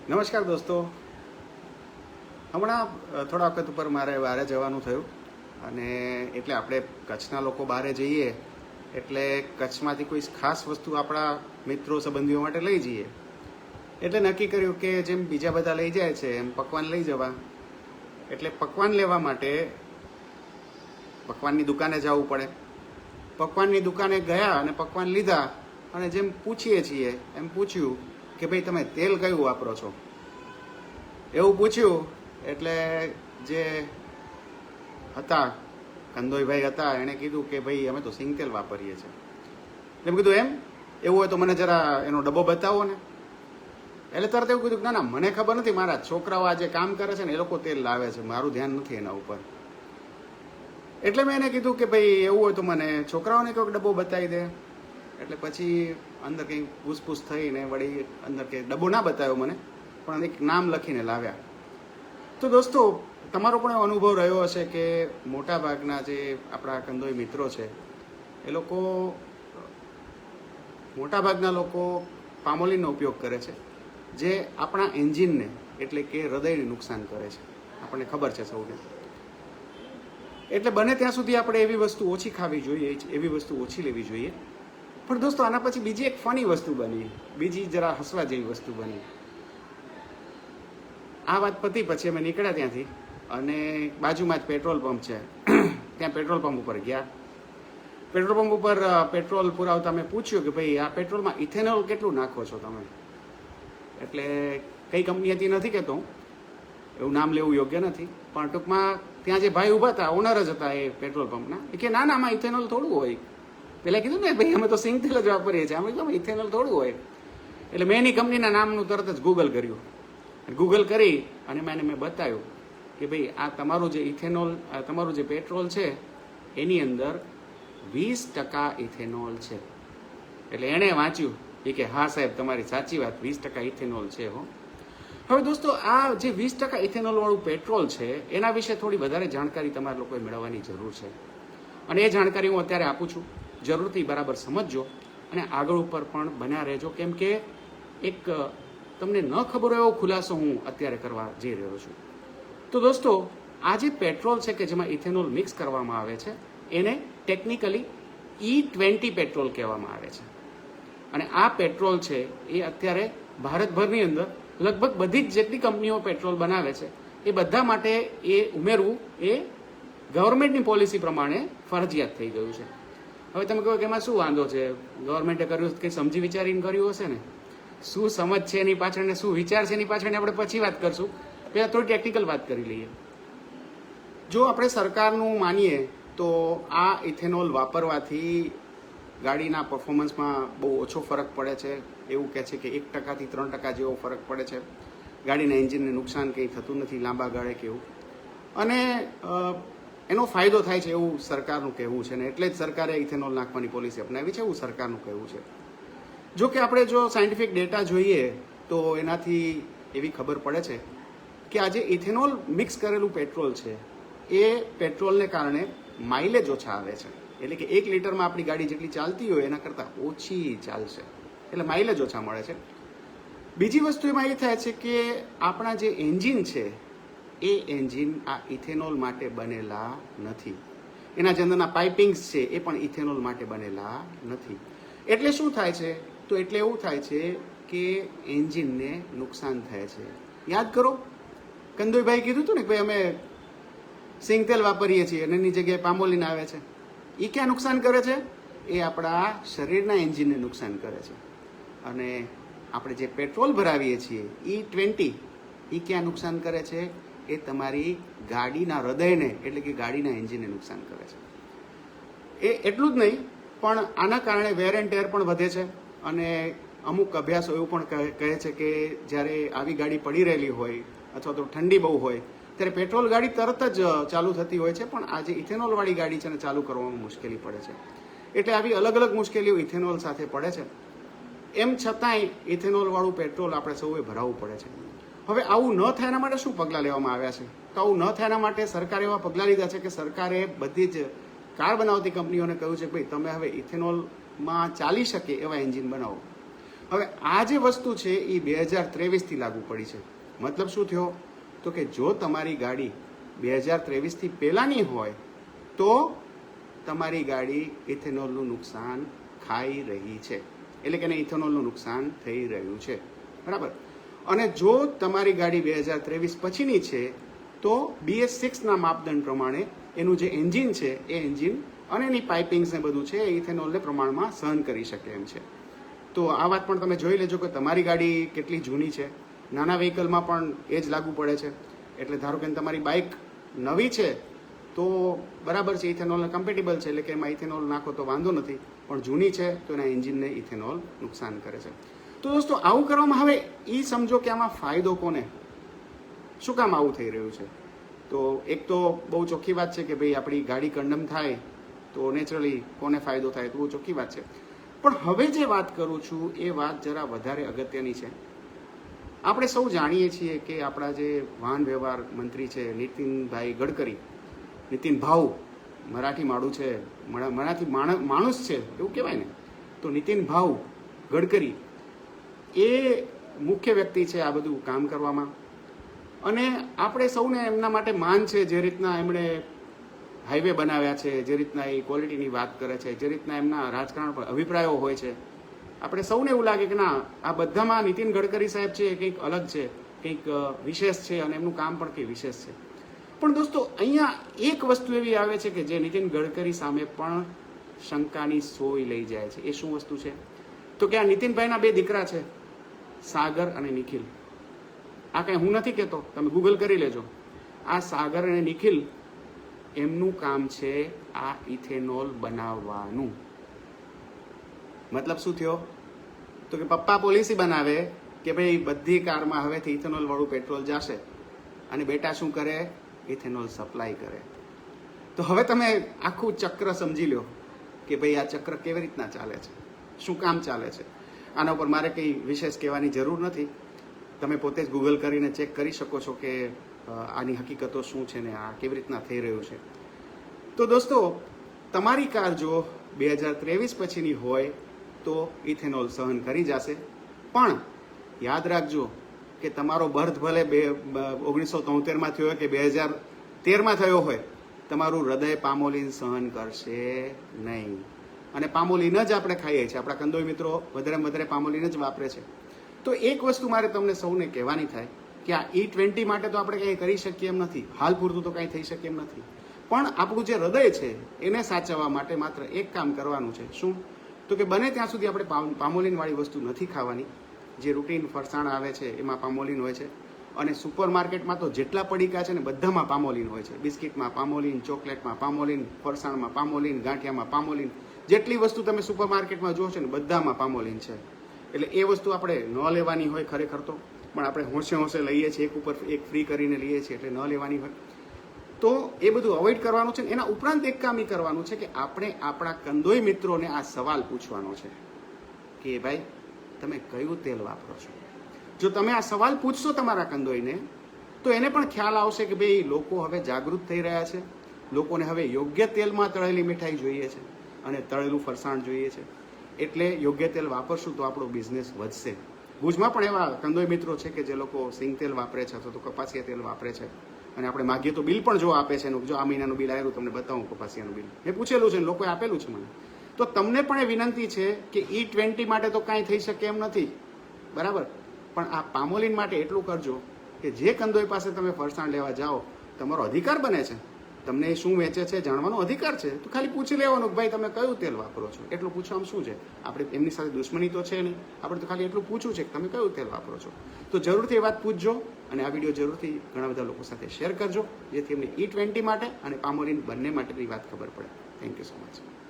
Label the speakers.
Speaker 1: નમસ્કાર દોસ્તો, હમણાં થોડા વખત ઉપર મારે બહાર જવાનું થયું અને એટલે આપણે કચ્છના લોકો બહાર જઈએ એટલે કચ્છમાંથી કોઈ ખાસ વસ્તુ આપણા મિત્રો સંબંધીઓ માટે લઈ જઈએ. એટલે નક્કી કર્યું કે જેમ બીજા બધા લઈ જાય છે એમ પકવાન લઈ જવા. એટલે પકવાન લેવા માટે પકવાનની દુકાને જવું પડે. પકવાનની દુકાને ગયા અને પકવાન લીધા અને જેમ પૂછીએ છીએ એમ પૂછ્યું કે ભાઈ તમે તેલ કયું વાપરો છો, એવું પૂછ્યું. એટલે જે હતા કંદોઈભાઈ હતા એણે કીધું કે ભાઈ અમે તો સિંગ તેલ વાપરીએ છીએ. એમ કીધું એમ એવું હોય તો મને જરા એનો ડબ્બો બતાવો ને. એટલે તરત એવું કીધું ના ના મને ખબર નથી, મારા છોકરાઓ આ જે કામ કરે છે ને એ લોકો તેલ લાવે છે, મારું ધ્યાન નથી એના ઉપર. એટલે મેં એને કીધું કે ભાઈ એવું હોય તો મને છોકરાઓને કોઈક ડબ્બો બતાવી દે. એટલે પછી અંદર કંઈ પૂછપૂછ થઈને વળી અંદર કે ડબ્બો ના બતાવ્યો મને, પણ એક નામ લખીને લાવ્યા. તો દોસ્તો, તમારો પણ અનુભવ રહ્યો હશે કે મોટાભાગના જે આપણા કંદોઈ મિત્રો છે એ લોકો મોટાભાગના લોકો પામોલીનનો ઉપયોગ કરે છે, જે આપણા એન્જિનને એટલે કે હૃદયને નુકસાન કરે છે. આપણને ખબર છે સૌને. એટલે બને ત્યાં સુધી આપણે એવી વસ્તુ ઓછી ખાવી જોઈએ, એવી વસ્તુ ઓછી લેવી જોઈએ. પણ દોસ્તો, આના પછી બીજી એક ફની વસ્તુ બની, બીજી જરા હસવા જેવી વસ્તુ બની. આ વાત પતી પછી અમે નીકળ્યા ત્યાંથી અને બાજુમાં જ પેટ્રોલ પંપ છે, ત્યાં પેટ્રોલ પંપ ઉપર ગયા. પેટ્રોલ પંપ ઉપર પેટ્રોલ પુરાવતા મેં પૂછ્યું કે ભાઈ આ પેટ્રોલમાં ઇથેનોલ કેટલું નાખો છો તમે. એટલે કઈ કંપની હતી નથી કહેતો, એવું નામ લેવું યોગ્ય નથી, પણ ટૂંકમાં ત્યાં જે ભાઈ ઊભા હતા, ઓનર જ હતા એ પેટ્રોલ પંપના, એ કે ના ના આમાં ઇથેનોલ થોડું હોય. પેલા કીધું ને ભાઈ અમે તો સિંગ તેલ જ વાપરીએ છીએ, આમાં ઇથેનોલ થોડું હોય. એટલે મેં એની કંપનીના નામનું તરત જ ગૂગલ કર્યું. ગૂગલ કરી અને મેં બતાવ્યું કે ભાઈ આ તમારું જે ઇથેનોલ, તમારું જે પેટ્રોલ છે એની અંદર 20% ઇથેનોલ છે. એટલે એણે વાંચ્યું એ કે હા સાહેબ તમારી સાચી વાત, 20% ઇથેનોલ છે હો. હવે દોસ્તો, આ જે 20% ઇથેનોલ વાળું પેટ્રોલ છે એના વિશે થોડી વધારે જાણકારી તમારા લોકોએ મેળવવાની જરૂર છે. અને એ જાણકારી હું અત્યારે આપું છું. જરૂરથી બરાબર સમજજો અને આગળ ઉપર પણ બન્યા રહેજો, કેમ કે એક તમને ન ખબર હોય એવો ખુલાસો હું અત્યારે કરવા જઈ રહ્યો છું. તો દોસ્તો, આ જે પેટ્રોલ છે કે જેમાં ઇથેનોલ મિક્સ કરવામાં આવે છે એને ટેકનિકલી E20 પેટ્રોલ કહેવામાં આવે છે. અને આ પેટ્રોલ છે એ અત્યારે ભારતભરની અંદર લગભગ બધી જ જેટલી કંપનીઓ પેટ્રોલ બનાવે છે એ બધા માટે એ ઉમેરવું એ ગવર્મેન્ટની પોલિસી પ્રમાણે ફરજિયાત થઈ ગયું છે. હવે તમે કહો કે એમાં શું વાંધો છે, ગવર્મેન્ટે કર્યું કે સમજી વિચારીને કર્યું હશે ને. શું સમજ છે એની પાછળ ને શું વિચાર છે એની પાછળ આપણે પછી વાત કરશું. પહેલાં થોડી ટેકનિકલ વાત કરી લઈએ. જો આપણે સરકારનું માનીએ તો આ ઇથેનોલ વાપરવાથી ગાડીના પરફોર્મન્સમાં બહુ ઓછો ફરક પડે છે. એવું કહે છે કે 1% થી 3% જેવો ફરક પડે છે. ગાડીના એન્જિનને નુકસાન કંઈ થતું નથી લાંબા ગાળે કેવું, અને એનો ફાયદો થાય છે એવું સરકારનું કહેવું છે ને એટલે જ સરકારે ઇથેનોલ નાખવાની પોલિસી અપનાવી છે એવું સરકારનું કહેવું છે. જો કે આપણે જો સાયન્ટિફિક ડેટા જોઈએ તો એનાથી એવી ખબર પડે છે કે આજે ઇથેનોલ મિક્સ કરેલું પેટ્રોલ છે એ પેટ્રોલને કારણે માઇલેજ ઓછા આવે છે. એટલે કે 1 લીટરમાં આપણી ગાડી જેટલી ચાલતી હોય એના કરતાં ઓછી ચાલશે, એટલે માઇલેજ ઓછા મળે છે. બીજી વસ્તુ એમાં એ થાય છે કે આપણા જે એન્જિન છે એ એન્જિન આ ઇથેનોલ માટે બનેલા નથી. એના જે અંદરના પાઇપિંગ્સ છે એ પણ ઇથેનોલ માટે બનેલા નથી. એટલે શું થાય છે, તો એટલે એવું થાય છે કે એન્જિનને નુકસાન થાય છે. યાદ કરો, કંદોઈભાઈ કીધું હતું ને કે ભાઈ અમે સિંગ તેલ વાપરીએ છીએ અને એની જગ્યાએ પામોલીન આવે છે. એ ક્યાં નુકસાન કરે છે? એ આપણા શરીરના એન્જિનને નુકસાન કરે છે. અને આપણે જે પેટ્રોલ ભરાવીએ છીએ E20, એ ક્યાં નુકસાન કરે છે? એ તમારી ગાડીના હૃદયને એટલે કે ગાડીના એન્જિનને નુકસાન કરે છે. એ એટલું જ નહીં, પણ આના કારણે વેર એન્ડ ટેર પણ વધે છે. અને અમુક અભ્યાસો એવું પણ કહે છે કે જ્યારે આવી ગાડી પડી રહેલી હોય અથવા તો ઠંડી બહુ હોય ત્યારે પેટ્રોલ ગાડી તરત જ ચાલુ થતી હોય છે, પણ આ જે ઇથેનોલવાળી ગાડી છે ને ચાલુ કરવામાં મુશ્કેલી પડે છે. એટલે આવી અલગ અલગ મુશ્કેલીઓ ઇથેનોલ સાથે પડે છે. એમ છતાંય ઇથેનોલવાળું પેટ્રોલ આપણે સૌએ ભરાવવું પડે છે. હવે આવું ન થાય એના માટે શું પગલાં લેવામાં આવ્યા છે? તો આવું ન થાય એના માટે સરકારે એવા પગલાં લીધા છે કે સરકારે બધી જ કાર બનાવતી કંપનીઓને કહ્યું છે કે ભાઈ તમે હવે ઇથેનોલમાં ચાલી શકે એવા એન્જિન બનાવો. હવે આ જે વસ્તુ છે એ 2023થી લાગુ પડી છે. મતલબ શું થયો? તો કે જો તમારી ગાડી 2023થી પહેલાંની હોય તો તમારી ગાડી ઇથેનોલનું નુકસાન ખાઈ રહી છે, એટલે કે એને ઇથેનોલનું નુકસાન થઈ રહ્યું છે, બરાબર. અને જો તમારી ગાડી 2023 પછીની છે તો BS6ના માપદંડ પ્રમાણે એનું જે એન્જિન છે એ એન્જિન અને એની પાઇપિંગ્સ ને બધું છે એ ઇથેનોલને પ્રમાણમાં સહન કરી શકે એમ છે. તો આ વાત પણ તમે જોઈ લેજો કે તમારી ગાડી કેટલી જૂની છે. નાના વ્હીકલમાં પણ એ જ લાગુ પડે છે. એટલે ધારો કે તમારી બાઇક નવી છે તો બરાબર છે, ઇથેનોલને કમ્પેટેબલ છે, એટલે કે એમાં ઇથેનોલ નાખો તો વાંધો નથી, પણ જૂની છે તો એના એન્જિનને ઇથેનોલ નુકસાન કરે છે. તો દોસ્તો આવું કરવામાં હવે એ સમજો કે આમાં ફાયદો કોને, શું કામ આવું થઈ રહ્યું છે? તો એક તો બહુ ચોખ્ખી વાત છે કે ભાઈ આપણી ગાડી કન્ડમ થાય તો નેચરલી કોને ફાયદો થાય, તો બહુ ચોખ્ખી વાત છે. પણ હવે જે વાત કરું છું એ વાત જરા વધારે અગત્યની છે. આપણે સૌ જાણીએ છીએ કે આપણા જે વાહન વ્યવહાર મંત્રી છે નીતિનભાઈ ગડકરી, નીતિન ભાઉ, મરાઠી માળું છે, મરાઠી માણસ છે એવું કહેવાય ને, તો નીતિન ભાઉ ગડકરી એ મુખ્ય વ્યક્તિ છે આ બધું કામ કરવામાં. અને આપણે સૌને એમના માટે માન છે, જે રીતના એમણે હાઈવે બનાવ્યા છે, જે રીતના એ ક્વોલિટીની વાત કરે છે, જે રીતના એમના રાજકારણ પર અભિપ્રાયો હોય છે. આપણે સૌને એવું લાગે કે ના, આ બધામાં નીતિન ગડકરી સાહેબ છે એ કંઈક અલગ છે, કંઈક વિશેષ છે અને એમનું કામ પણ કંઈક વિશેષ છે. પણ દોસ્તો અહીંયા એક વસ્તુ એવી આવે છે કે જે નીતિન ગડકરી સામે પણ શંકાની સોય લઈ જાય છે. એ શું વસ્તુ છે? તો કે આ નીતિનભાઈના 2 દીકરા છે, સાગર અને નિખિલ. આ કંઈ હું નથી કહેતો, તમે ગૂગલ કરી લેજો. આ સાગર અને નિખિલ એમનું કામ છે આ ઇથેનોલ બનાવવાનું. મતલબ શું થયો? તો કે પપ્પા પોલિસી બનાવે કે ભાઈ બધી કારમાં હવેથી ઇથેનોલ વાળું પેટ્રોલ જશે અને બેટા શું કરે? ઇથેનોલ સપ્લાય કરે. તો હવે તમે આખું ચક્ર સમજી લો કે ભાઈ આ ચક્ર કેવી રીતના ચાલે છે, શું કામ ચાલે છે. આના ઉપર મારે કંઈ વિશેષ કહેવાની જરૂર નથી. તમે પોતે જ ગૂગલ કરીને ચેક કરી શકો છો કે આની હકીકતો શું છે ને આ કેવી રીતના થઈ રહ્યું છે. તો દોસ્તો તમારી કાર જો 2023 પછીની હોય તો ઇથેનોલ સહન કરી જશે, પણ યાદ રાખજો કે તમારો બર્થ ભલે 1973માં થયો હોય કે 2013માં થયો હોય, તમારું હૃદય પામોલીન સહન કરશે નહીં. અને પામોલીન જ આપણે ખાઈએ છીએ, આપણા કંદોઈ મિત્રો વધારે પામોલીન જ વાપરે છે. તો એક વસ્તુ મારે તમને સૌને કહેવાની થાય કે આ E20 માટે તો આપણે કંઈ કરી શકીએ એમ નથી, હાલ પૂરતું તો કંઈ થઈ શકે એમ નથી. પણ આપણું જે હૃદય છે એને સાચવવા માટે માત્ર એક કામ કરવાનું છે. શું? તો કે બને ત્યાં સુધી આપણે પામોલીનવાળી વસ્તુ નથી ખાવાની. જે રૂટીન ફરસાણ આવે છે એમાં પામોલીન હોય છે, અને સુપર માર્કેટમાં તો જેટલા પડીકા છે ને બધામાં પામોલીન હોય છે. બિસ્કિટમાં પામોલીન, ચોકલેટમાં પામોલીન, ફરસાણમાં પામોલીન, ગાંઠિયામાં પામોલીન, જેટલી વસ્તુ તમે સુપર માર્કેટમાં જોશો ને બધામાં પામોલીન છે. એટલે એ વસ્તુ આપણે ન લેવાની હોય ખરેખર તો, પણ આપણે હોંશે લઈએ છીએ, એક ઉપર એક ફ્રી કરીને લઈએ છીએ એટલે ન લેવાની હોય. તો એ બધું અવોઇડ કરવાનું છે. એના ઉપરાંત એક કામ એ કરવાનું છે કે આપણે આપણા કંદોઈ મિત્રોને આ સવાલ પૂછવાનો છે કે ભાઈ તમે કયું તેલ વાપરો છો. જો તમે આ સવાલ પૂછશો તમારા કંદોઈને તો એને પણ ખ્યાલ આવશે કે ભાઈ લોકો હવે જાગૃત થઈ રહ્યા છે, લોકોને હવે યોગ્ય તેલમાં તળેલી મીઠાઈ જોઈએ છે અને તળેલું ફરસાણ જોઈએ છે. એટલે યોગ્ય તેલ વાપરશું તો આપણો બિઝનેસ વધશે. ભુજમાં પણ એવા કંદોઈ મિત્રો છે કે જે લોકો સિંગ તેલ વાપરે છે અથવા તો કપાસિયા તેલ વાપરે છે, અને આપણે માગીએ તો બિલ પણ જો આપે છે. જો આ મહિનાનું બિલ આવ્યું તમને બતાવું, કપાસિયાનું બિલ મેં પૂછેલું છે, લોકોએ આપેલું છે મને. તો તમને પણ એ વિનંતી છે કે E20 માટે તો કાંઈ થઈ શકે એમ નથી, બરાબર, પણ આ પામોલીન માટે એટલું કરજો કે જે કંદોઈ પાસે તમે ફરસાણ લેવા જાઓ, તમારો અધિકાર બને છે, તમને એ શું વેચે છે જાણવાનો અધિકાર છે, તો ખાલી પૂછી લેવાનું કે ભાઈ તમે કયું તેલ વાપરો છો. એટલું પૂછવામાં શું છે? આપણે એમની સાથે દુશ્મની તો છે નહીં, આપણે તો ખાલી એટલું પૂછવું છે કે તમે કયું તેલ વાપરો છો. તો જરૂરથી એ વાત પૂછજો અને આ વિડીયો જરૂરથી ઘણા બધા લોકો સાથે શેર કરજો, જેથી એમને E20 માટે અને પામોલીન બંને માટેની વાત ખબર પડે. Thank you so much.